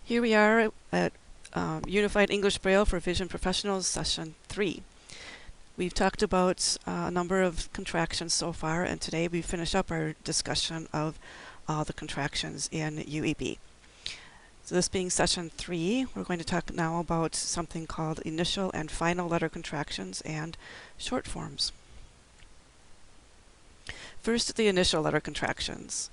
Here we are at Unified English Braille for Vision Professionals, Session 3. We've talked about a number of contractions so far, and today we finish up our discussion of all the contractions in UEB. So this being Session 3, we're going to talk now about something called initial and final letter contractions and short forms. First, the initial letter contractions.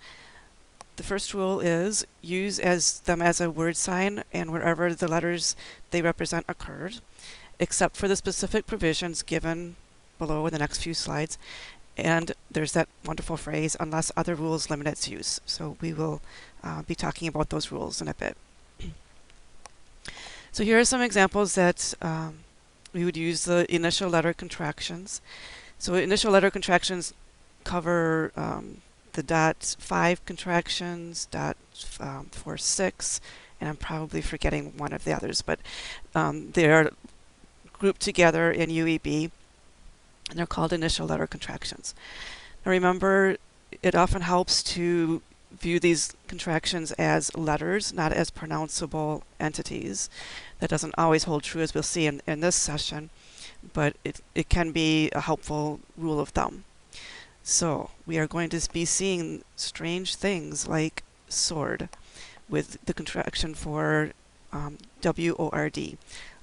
The first rule is use them as a word sign and wherever the letters they represent occurred, except for the specific provisions given below in the next few slides. And there's that wonderful phrase, unless other rules limit its use. So we will be talking about those rules in a bit. So here are some examples that we would use the initial letter contractions. So initial letter contractions cover the .5 contractions, .46, and I'm probably forgetting one of the others, but they're grouped together in UEB, and they're called initial letter contractions. Now remember, it often helps to view these contractions as letters, not as pronounceable entities. That doesn't always hold true, as we'll see in this session, but it can be a helpful rule of thumb. So we are going to be seeing strange things like sword with the contraction for W-O-R-D.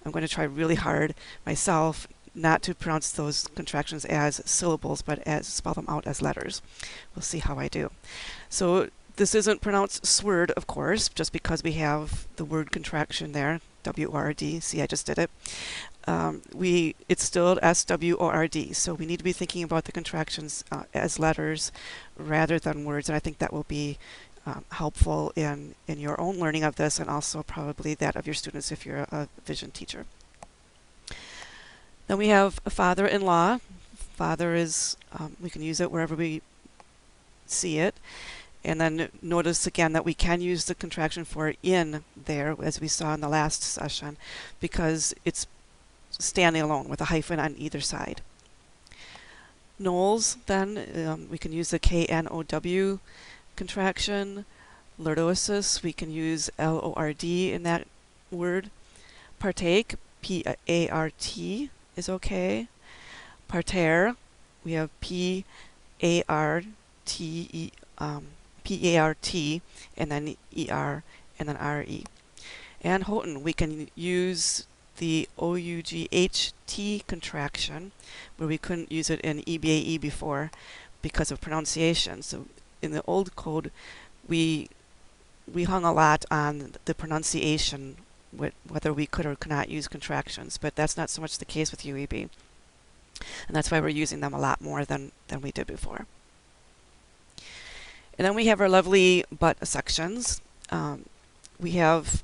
I'm going to try really hard myself not to pronounce those contractions as syllables, but spell them out as letters. We'll see how I do. So this isn't pronounced sword, of course, just because we have the word contraction there, W-O-R-D. See, I just did it. It's still S-W-O-R-D, so we need to be thinking about the contractions as letters rather than words, and I think that will be helpful in your own learning of this, and also probably that of your students if you're a vision teacher. Then we have a father-in-law. Father is, we can use it wherever we see it. And then notice again that we can use the contraction for in there, as we saw in the last session, because it's standing alone with a hyphen on either side. Knowles, then, we can use the K-N-O-W contraction. Lordosis, we can use L-O-R-D in that word. Partake, P-A-R-T is okay. Parterre, we have P-A-R-T-E, P-A-R-T, and then E-R, and then R-E. And Houghton, we can use the O-U-G-H-T contraction, where we couldn't use it in EBAE before because of pronunciation. So in the old code, we hung a lot on the pronunciation, whether we could or could not use contractions, but that's not so much the case with UEB. And that's why we're using them a lot more than we did before. And then we have our lovely but sections. We have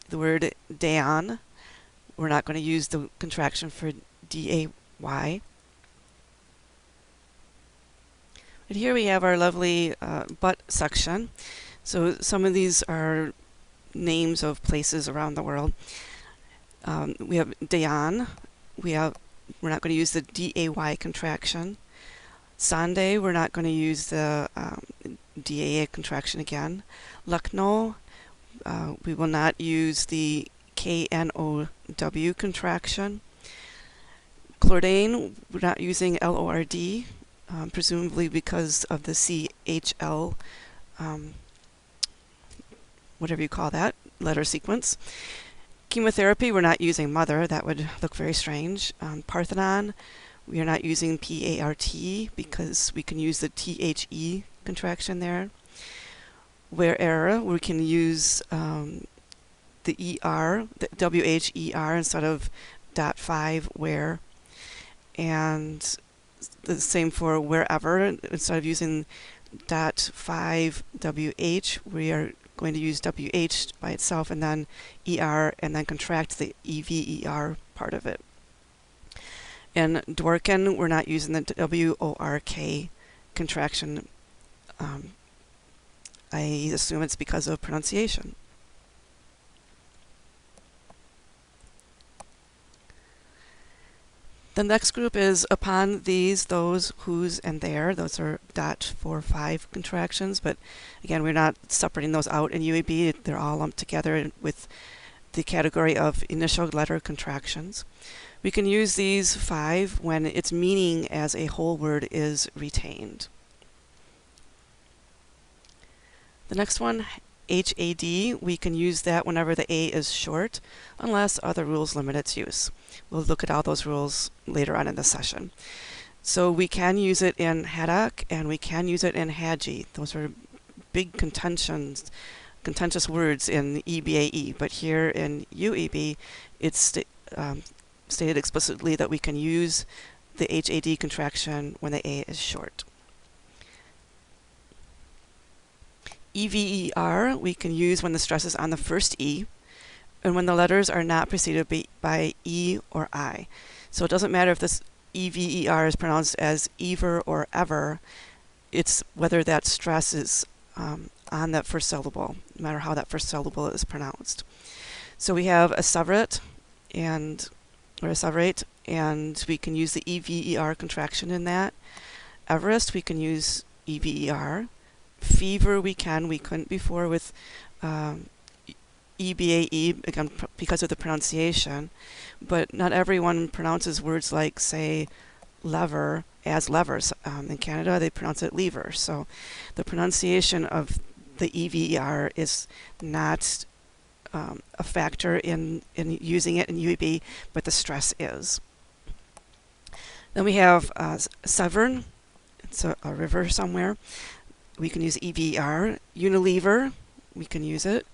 the word dayan. We're not going to use the contraction for D-A-Y. And here we have our lovely but section. So some of these are names of places around the world. We have dayan. We're not going to use the D-A-Y contraction. Sunday, we're not going to use the D-A-A contraction again. Lucknow, we will not use the K-N-O-W contraction. Chlordane, we're not using L-O-R-D, presumably because of the C-H-L, whatever you call that, letter sequence. Chemotherapy, we're not using mother. That would look very strange. Parthenon, we are not using P-A-R-T because we can use the T-H-E contraction there. Where'er, we can use the E-R, the W-H-E-R instead of .5 where. And the same for wherever. Instead of using .5 W-H, we are going to use W-H by itself and then E-R and then contract the E-V-E-R part of it. In Dworkin, we're not using the W-O-R-K contraction. I assume it's because of pronunciation. The next group is upon these, those, whose, and their. Those are .45 contractions, but again, we're not separating those out in UEB. They're all lumped together with the category of initial letter contractions. We can use these 5 when its meaning as a whole word is retained. The next one, HAD, we can use that whenever the A is short, unless other rules limit its use. We'll look at all those rules later on in the session. So we can use it in haddock and we can use it in hadji. Those are big contentious words in EBAE, but here in UEB, it's stated explicitly that we can use the HAD contraction when the A is short. EVER we can use when the stress is on the first E and when the letters are not preceded by E or I. So it doesn't matter if this EVER is pronounced as ever or ever, it's whether that stress is on that first syllable, no matter how that first syllable is pronounced. So we have a severate or a severate, and we can use the EVER contraction in that. Everest, we can use EVER. Fever, we couldn't before with EBAE, again, because of the pronunciation, but not everyone pronounces words like, say, lever as levers. In Canada, they pronounce it lever. So the pronunciation of the EVER is not a factor in using it in UEB, but the stress is. Then we have Severn. It's a river somewhere. We can use EVER. Unilever, we can use it.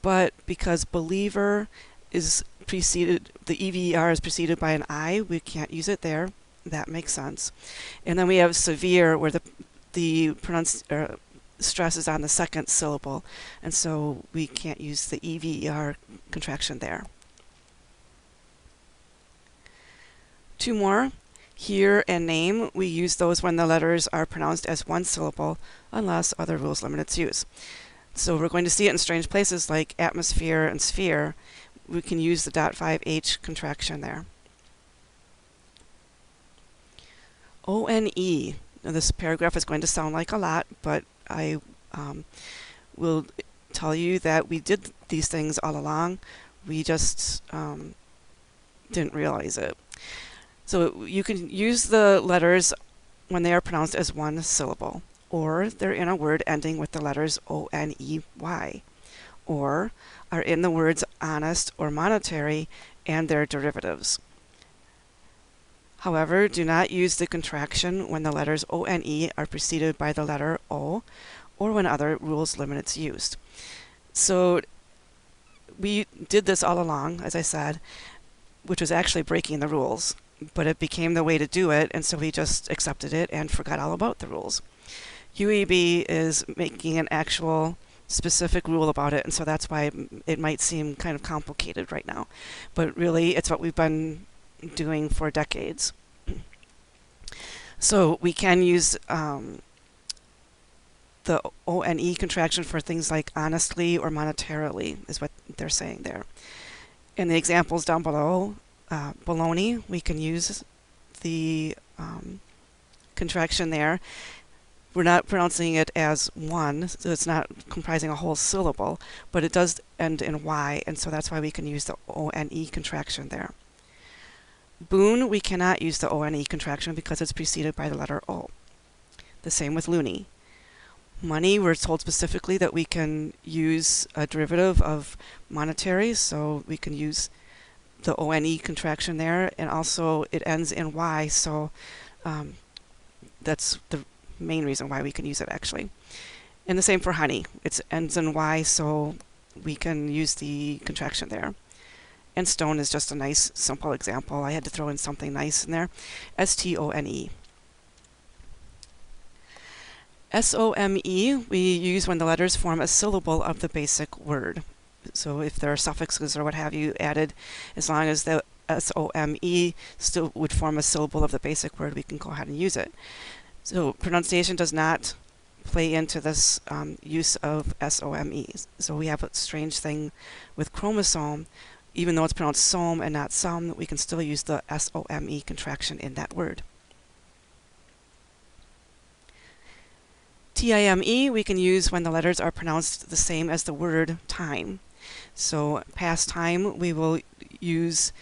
But because believer is preceded, the EVER is preceded by an I, we can't use it there. That makes sense. And then we have severe, where the stress is on the second syllable, and so we can't use the EVER contraction there. 2 more. Here and name, we use those when the letters are pronounced as one syllable, unless other rules limit its use. So we're going to see it in strange places like atmosphere and sphere. We can use the .5H contraction there. ONE. Now this paragraph is going to sound like a lot, but I will tell you that we did these things all along. We just didn't realize it. So you can use the letters when they are pronounced as one syllable, or they're in a word ending with the letters O-N-E-Y, or are in the words honest or monetary and their derivatives. However, do not use the contraction when the letters O-N-E are preceded by the letter O, or when other rules limit its use. So we did this all along, as I said, which was actually breaking the rules. But it became the way to do it, and so we just accepted it and forgot all about the rules. UEB is making an actual specific rule about it, and so that's why it might seem kind of complicated right now. But really, it's what we've been doing for decades. So we can use the ONE contraction for things like honestly or monetarily, is what they're saying there. In the examples down below, baloney, we can use the contraction there. We're not pronouncing it as one, so it's not comprising a whole syllable, but it does end in Y, and so that's why we can use the ONE contraction there. Boon, we cannot use the ONE contraction because it's preceded by the letter O. The same with loony. Money, we're told specifically that we can use a derivative of monetary, so we can use the ONE contraction there, and also it ends in Y, so that's the main reason why we can use it actually. And the same for honey. It ends in Y, so we can use the contraction there. And stone is just a nice simple example. I had to throw in something nice in there. S-T-O-N-E. S-O-M-E we use when the letters form a syllable of the basic word. So if there are suffixes or what have you added, as long as the S-O-M-E still would form a syllable of the basic word, we can go ahead and use it. So pronunciation does not play into this use of S-O-M-E. So we have a strange thing with chromosome. Even though it's pronounced some and not some, we can still use the S-O-M-E contraction in that word. TIME we can use when the letters are pronounced the same as the word time. So past time we will use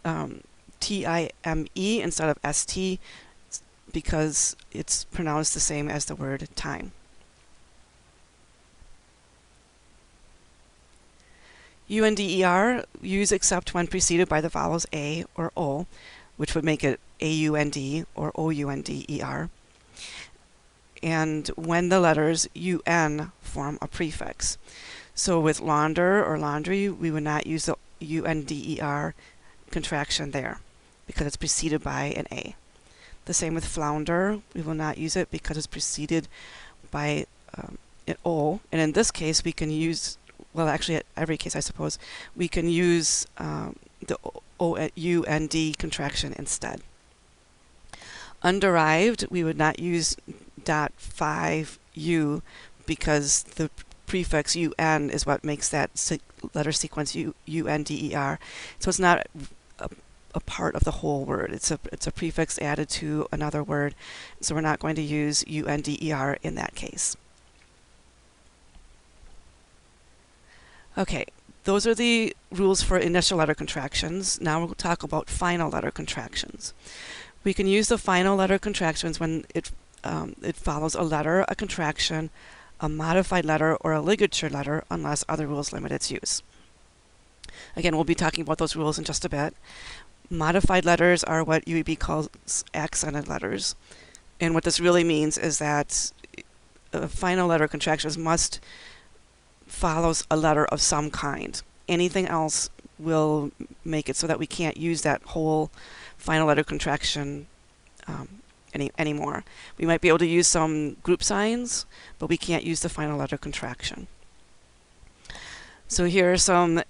TIME instead of ST because it's pronounced the same as the word time. UNDER, use except when preceded by the vowels A or O, which would make it AUND or OUNDER. And when the letters UN form a prefix. So with launder or laundry, we would not use the UNDER contraction there because it's preceded by an A. The same with flounder, we will not use it because it's preceded by an O. And in this case, we can use, well, actually, at every case, I suppose, we can use the OUND contraction instead. Underived, we would not use .5U because the prefix UN is what makes that letter sequence UNDER. So it's not a part of the whole word. It's a prefix added to another word. So we're not going to use UNDER in that case. Okay, those are the rules for initial letter contractions. Now we'll talk about final letter contractions. We can use the final letter contractions when it follows a letter, a contraction, a modified letter, or a ligature letter, unless other rules limit its use. Again, we'll be talking about those rules in just a bit. Modified letters are what UEB calls accented letters. And what this really means is that final letter contractions must follow a letter of some kind. Anything else will make it so that we can't use that whole final letter contraction anymore. We might be able to use some group signs, but we can't use the final letter contraction. So here are some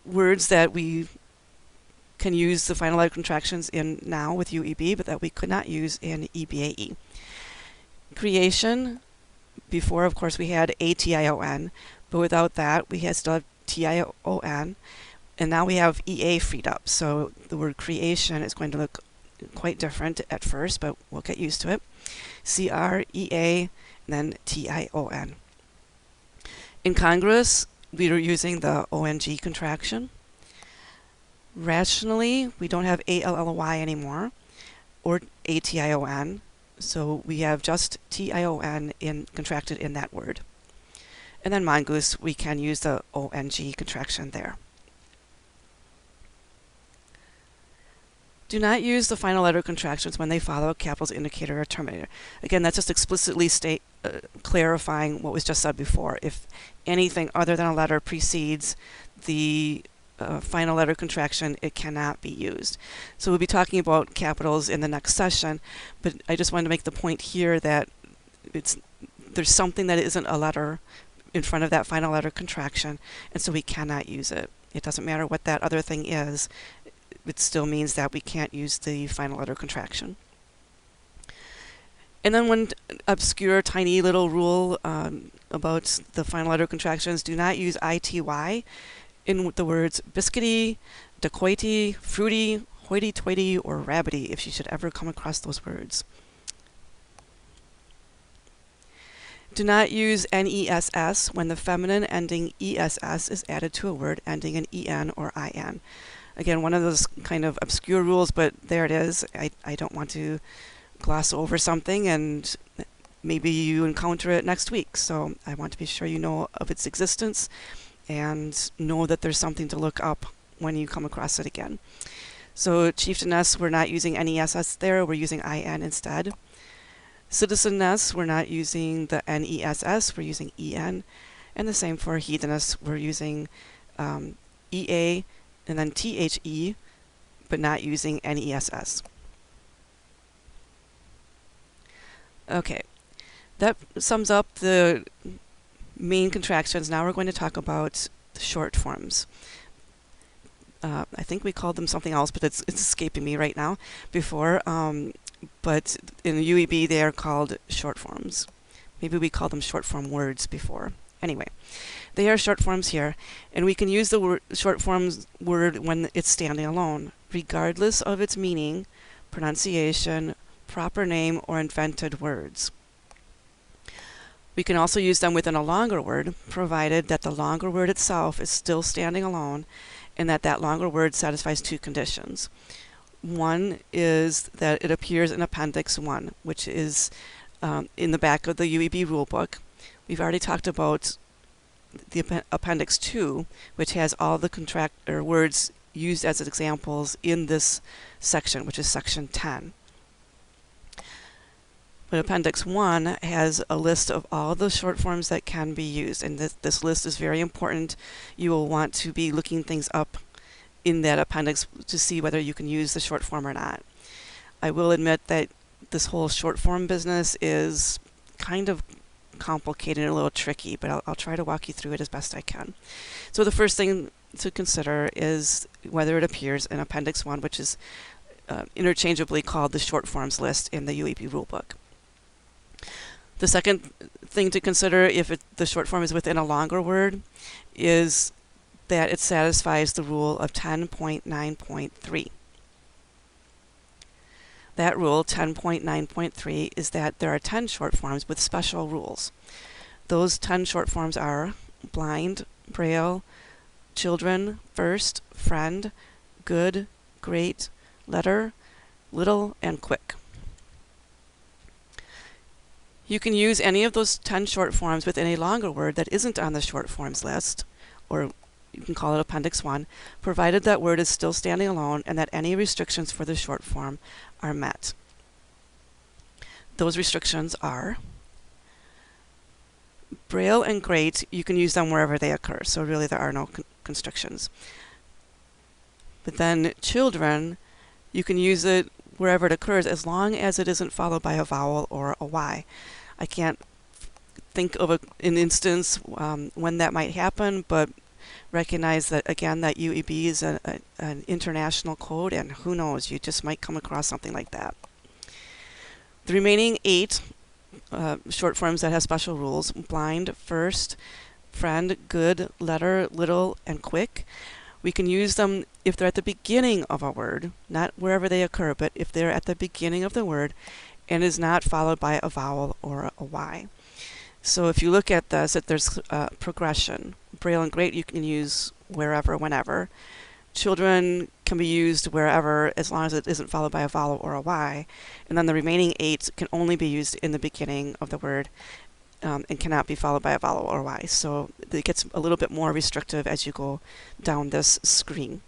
words that we can use the final letter contractions in now with UEB, but that we could not use in EBAE. Creation, before of course we had ATION, but without that we still have TION, and now we have EA freed up. So the word creation is going to look quite different at first, but we'll get used to it. CREA, and then TION. Incongruous, we are using the ONG contraction. Rationally, we don't have ALLY anymore, or ATION, so we have just TION contracted in that word. And then mongoose, we can use the ONG contraction there. Do not use the final letter contractions when they follow capitals, indicator, or terminator. Again, that's just explicitly clarifying what was just said before. If anything other than a letter precedes the final letter contraction, it cannot be used. So we'll be talking about capitals in the next session, but I just wanted to make the point here that there's something that isn't a letter in front of that final letter contraction, and so we cannot use it. It doesn't matter what that other thing is. It still means that we can't use the final letter contraction. And then one obscure, tiny little rule about the final letter contractions: do not use ITY in the words biscuity, dacoity, fruity, hoity-toity, or rabbity if you should ever come across those words. Do not use NESS when the feminine ending ESS is added to a word ending in EN or IN. Again, one of those kind of obscure rules, but there it is. I don't want to gloss over something, and maybe you encounter it next week. So I want to be sure you know of its existence and know that there's something to look up when you come across it again. So chieftainess, we're not using NESS there, we're using IN instead. Citizenness, we're not using the NESS, we're using EN. And the same for heatheness, we're using EA and then THE, but not using NESS. Okay, that sums up the main contractions. Now we're going to talk about the short forms. I think we called them something else, but it's escaping me right now before. But in the UEB, they are called short forms. Maybe we called them short form words before. Anyway, they are short forms here, and we can use the short forms word when it's standing alone, regardless of its meaning, pronunciation, proper name, or invented words. We can also use them within a longer word, provided that the longer word itself is still standing alone and that that longer word satisfies two conditions. One is that it appears in Appendix 1, which is in the back of the UEB rulebook. We've already talked about the Appendix 2, which has all the words used as examples in this section, which is Section 10. But Appendix 1 has a list of all the short forms that can be used, and this list is very important. You will want to be looking things up in that appendix to see whether you can use the short form or not. I will admit that this whole short form business is kind of complicated and a little tricky, but I'll try to walk you through it as best I can. So the first thing to consider is whether it appears in Appendix 1, which is interchangeably called the short forms list in the UEB rulebook. The second thing to consider if the short form is within a longer word is that it satisfies the rule of 10.9.3. That rule, 10.9.3, is that there are 10 short forms with special rules. Those 10 short forms are blind, braille, children, first, friend, good, great, letter, little, and quick. You can use any of those 10 short forms within a longer word that isn't on the short forms list, or you can call it Appendix 1, provided that word is still standing alone and that any restrictions for the short form are met. Those restrictions are braille and great, you can use them wherever they occur, so really there are no constrictions. But then children, you can use it wherever it occurs as long as it isn't followed by a vowel or a Y. I can't think of an instance when that might happen, but recognize that, again, that UEB is an international code, and who knows, you just might come across something like that. The remaining 8 short forms that have special rules, blind, first, friend, good, letter, little, and quick, we can use them if they're at the beginning of a word, not wherever they occur, but if they're at the beginning of the word and is not followed by a vowel or a Y. So if you look at this, if there's progression, braille and great you can use wherever, whenever. Children can be used wherever as long as it isn't followed by a vowel or a Y. And then the remaining 8 can only be used in the beginning of the word and cannot be followed by a vowel or Y. So it gets a little bit more restrictive as you go down this screen.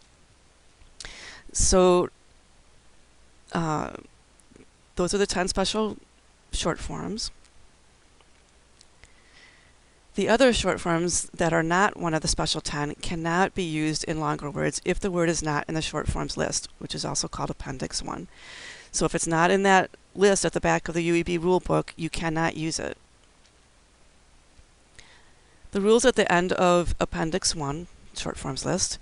So those are the 10 special short forms. The other short forms that are not one of the special 10 cannot be used in longer words if the word is not in the short forms list, which is also called Appendix 1. So if it's not in that list at the back of the UEB rulebook, you cannot use it. The rules at the end of Appendix 1, short forms list,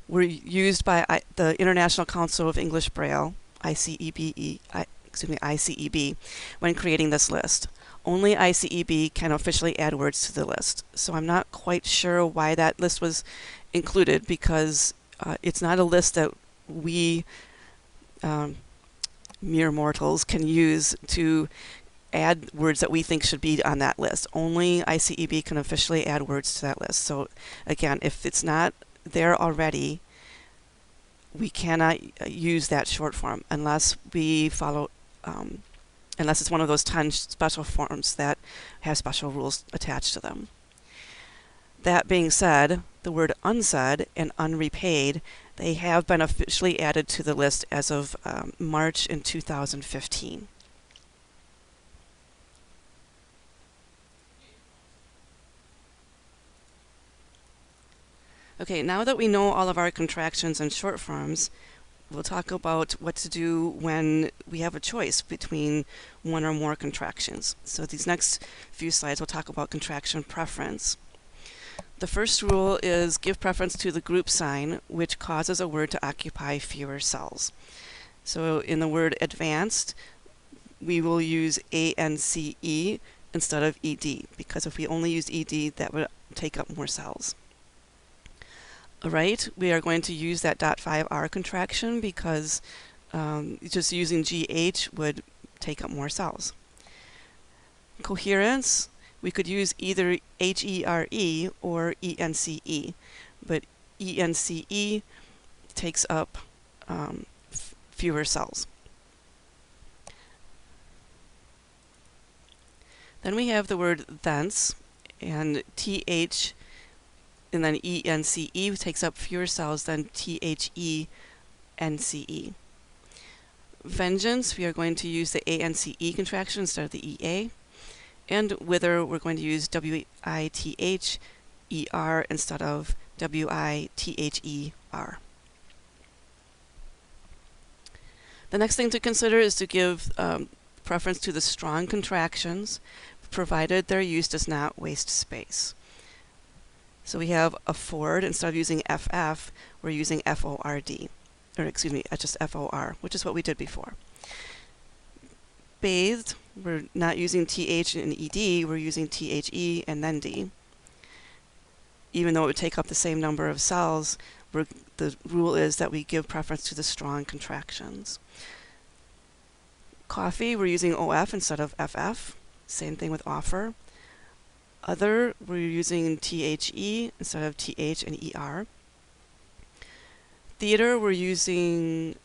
were used by the International Council of English Braille, ICEB, when creating this list. Only ICEB can officially add words to the list. So I'm not quite sure why that list was included, because it's not a list that we mere mortals can use to add words that we think should be on that list. Only ICEB can officially add words to that list. So again, if it's not there already, we cannot use that short form unless we follow unless it's one of those 10 special forms that have special rules attached to them. That being said, the word unsaid and unrepaid, they have been officially added to the list as of March in 2015. Okay, now that we know all of our contractions and short forms, we'll talk about what to do when we have a choice between one or more contractions. So these next few slides we'll talk about contraction preference. The first rule is give preference to the group sign, which causes a word to occupy fewer cells. So in the word advanced, we will use ANCE instead of ED, because if we only used ED, that would take up more cells. Right, we are going to use that .5R contraction because just using GH would take up more cells. Coherence, We could use either HERE or ENCE, but ENCE takes up fewer cells. Then we have the word thence, and TH, and then ENCE takes up fewer cells than THENCE. Vengeance, we are going to use the ANCE contraction instead of the EA. And wither, we're going to use WITHER instead of WITHER. The next thing to consider is to give preference to the strong contractions, provided their use does not waste space. So we have afford, instead of using FF, we're using FORD, or excuse me, just FOR, which is what we did before. Bathed, we're not using TH and ED, we're using THE and then D. Even though it would take up the same number of cells, the rule is that we give preference to the strong contractions. Coffee, we're using OF instead of FF. Same thing with offer. Other, we're using THE instead of TH and ER. Theater, we're using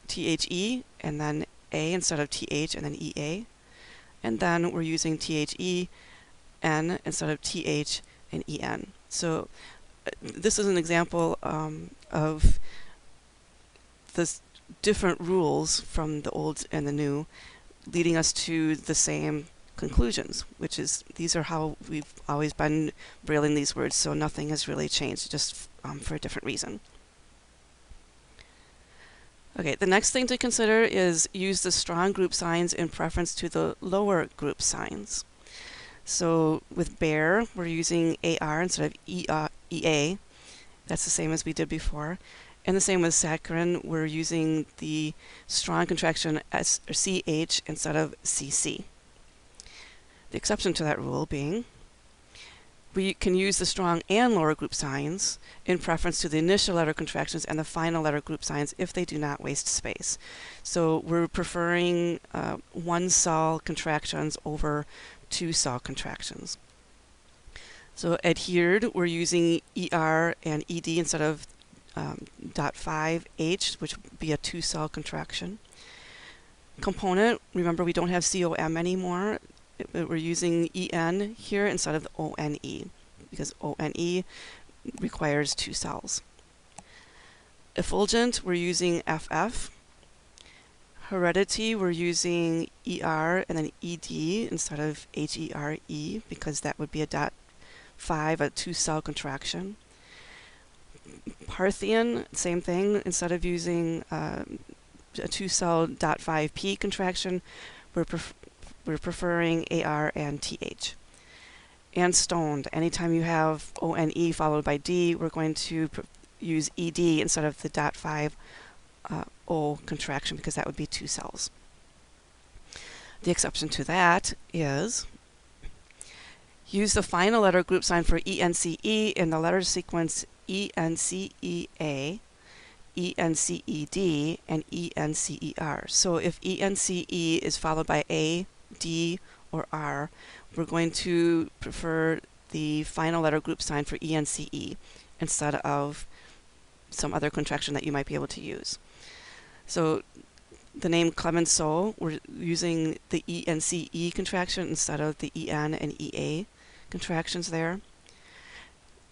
THE and then A instead of TH and then EA. And then we're using THEN instead of TH and EN. So this is an example of the different rules from the old and the new, leading us to the same conclusions, which is these are how we've always been brailing these words, so nothing has really changed, just for a different reason. Okay, the next thing to consider is use the strong group signs in preference to the lower group signs. So with bear, we're using AR instead of EA. That's the same as we did before. And the same with saccharine, we're using the strong contraction S or CH instead of CC. The exception to that rule being we can use the strong and lower group signs in preference to the initial letter contractions and the final letter group signs if they do not waste space. So we're preferring one cell contractions over two cell contractions. So adhered, we're using ER and ED instead of .5H, which would be a two cell contraction. Component, remember we don't have COM anymore. We're using EN here instead of the ONE, because ONE requires two cells. Effulgent, we're using FF. Heredity, we're using ER and then ED instead of HERE, because that would be a .5, a two cell contraction. Parthian, same thing, instead of using a two cell .5P contraction, we're preferring AR and TH. And stoned, anytime you have ONE followed by D, we're going to use ED instead of the .5 O contraction, because that would be two cells. The exception to that is use the final letter group sign for ENCE in the letter sequence ENCEA, ENCED, and ENCER. So if ENCE is followed by A, D, or R, we're going to prefer the final letter group sign for ENCE instead of some other contraction that you might be able to use. So the name Clemenceau, we're using the ENCE contraction instead of the EN and EA contractions there.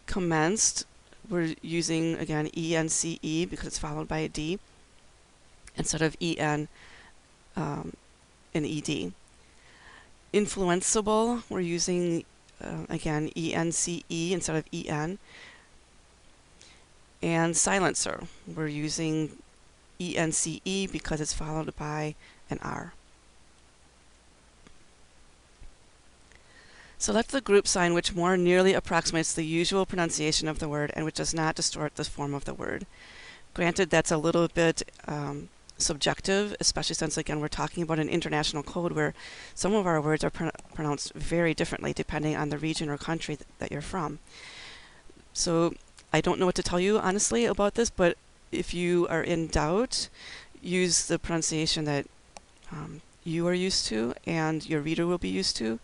Commenced, we're using, again, ENCE because it's followed by a D instead of EN and ED. Influenceable, we're using, again, ENCE instead of EN. And silencer, we're using ENCE because it's followed by an R. Select the group sign which more nearly approximates the usual pronunciation of the word and which does not distort the form of the word. Granted, that's a little bit subjective, especially since, again, we're talking about an international code where some of our words are pronounced very differently depending on the region or country that you're from. So I don't know what to tell you, honestly, about this, but if you are in doubt, use the pronunciation that you are used to and your reader will be used to.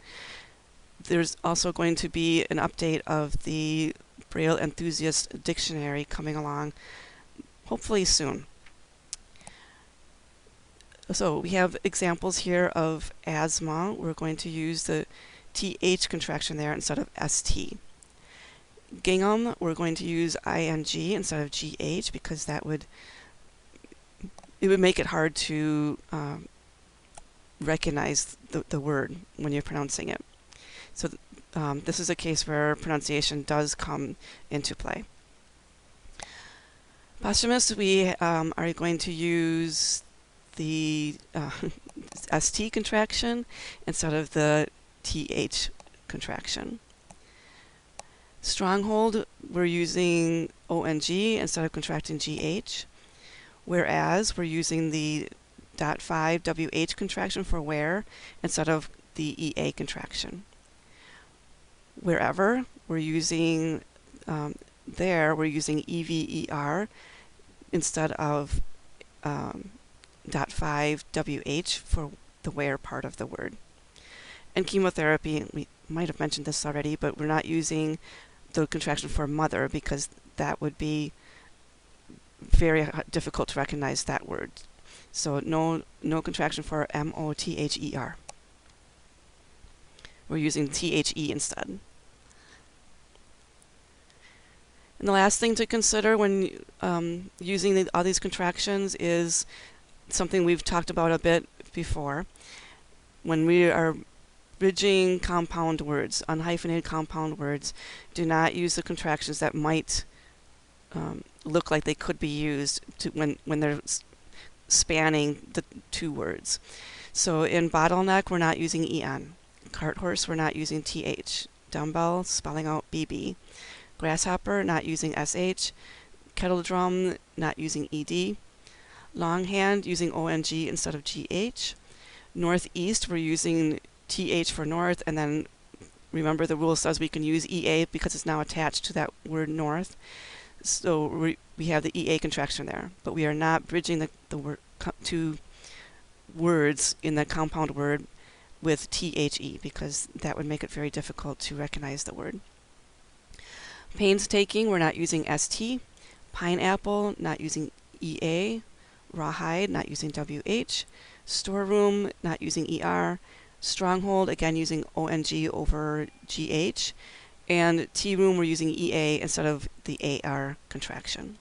There's also going to be an update of the Braille Enthusiast Dictionary coming along, hopefully soon. So we have examples here of asthma. We're going to use the TH contraction there instead of ST. Gingham, we're going to use ING instead of GH because it would make it hard to recognize the word when you're pronouncing it. So this is a case where pronunciation does come into play. Posthumous, we are going to use the ST contraction instead of the TH contraction. Stronghold, we're using ONG instead of contracting GH, whereas we're using the .5 WH contraction for where instead of the EA contraction. Wherever, we're using we're using EVER instead of .5 WH for the where part of the word. And chemotherapy, we might have mentioned this already, but we're not using the contraction for mother because that would be very difficult to recognize that word. So no contraction for MOTHER. We're using THE instead. And the last thing to consider when using all these contractions is something we've talked about a bit before. When we are bridging compound words, unhyphenated compound words, do not use the contractions that might look like they could be used when they're spanning the two words. So in bottleneck, we're not using EN. Cart horse, we're not using TH. Dumbbell, spelling out BB. Grasshopper, not using SH. Kettle drum, not using ED. Longhand, using ONG instead of GH. Northeast, we're using TH for north, and then remember the rule says we can use EA because it's now attached to that word north. So we have the EA contraction there, but we are not bridging the two words in the compound word with THE because that would make it very difficult to recognize the word. Painstaking, we're not using ST. Pineapple, not using EA. Rawhide, not using WH. Storeroom, not using ER. Stronghold, again using ONG over GH. And tea room, we're using EA instead of the AR contraction.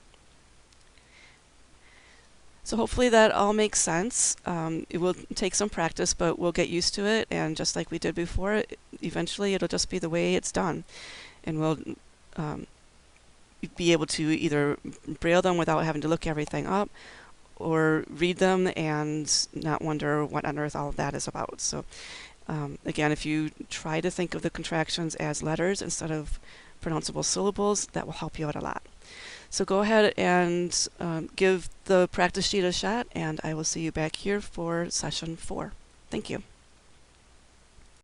So hopefully that all makes sense. It will take some practice, but we'll get used to it. And just like we did before, eventually it'll just be the way it's done. And we'll be able to either braille them without having to look everything up, or read them and not wonder what on earth all of that is about. So again, if you try to think of the contractions as letters instead of pronounceable syllables, that will help you out a lot. So go ahead and give the practice sheet a shot, and I will see you back here for session 4. Thank you.